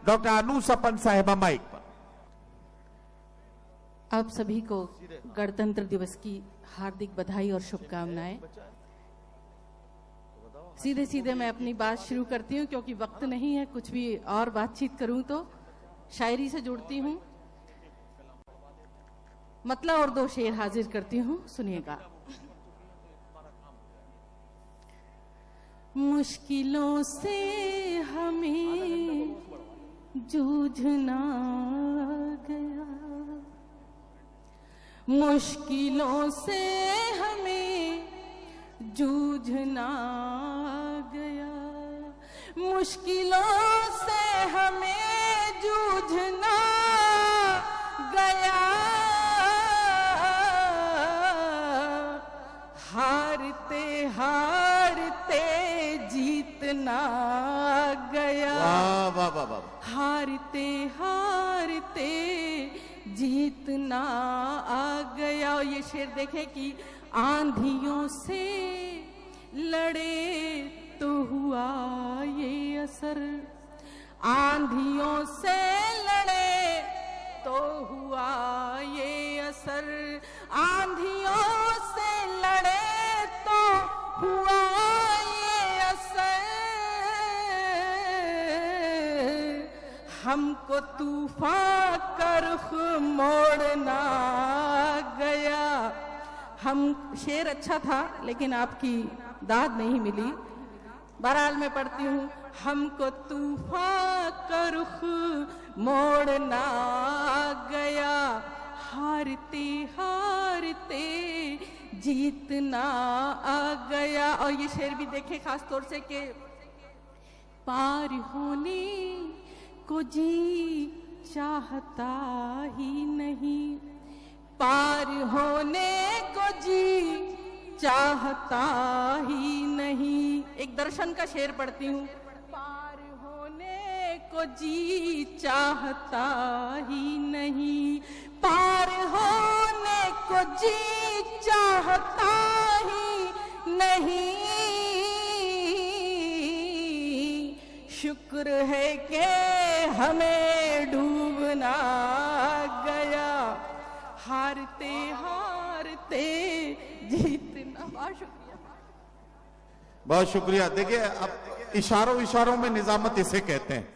Doctor अनु सपन साहिबा mic पर। आप सभी को गणतंत्र दिवस की हार्दिक बधाई और शुभकामनाएं। सीधे सीधे मैं अपनी बात शुरू करती हूं क्योंकि वक्त नहीं है कुछ भी और बातचीत करूं तो शायरी से जुड़ती हूं। मतलब और 2 शेर हाजिर करती हूं, सुनिएगा। मुश्किलों से हमें जूझना गया, मुश्किलों से हमें जूझना गया, मुश्किलों से हमें जूझना गया, हारते हारते जीतना गया। वाह वाह वाह वाह। हारते हारते जीतना आ गया। और ये शेर देखे कि आंधियों से लड़े तो हुआ ये असर, आंधियों से लड़े तो हुआ ये असर, आंधियों से लड़े तो हुआ ये असर, हमको तूफान का रुख मोड़ना गया। हम शेर अच्छा था लेकिन आपकी दाद नहीं मिली। बहरहाल मैं पढ़ती हूँ। हमको तूफान का रुख मोड़ना गया, हारते हारते जीतना आ गया। और ये शेर भी देखे खास तौर से कि पार होने को जी चाहता ही नहीं, पार होने को जी चाहता ही नहीं। एक दर्शन का शेर पढ़ती हूँ। पार होने को जी चाहता ही नहीं, पार होने को जी चाहता ही नहीं, शुक्र है कि हमें डूबना गया, हारते हारते जीतना। बहुत शुक्रिया। बहुत शुक्रिया। देखिए अब इशारों में निजामत इसे कहते हैं।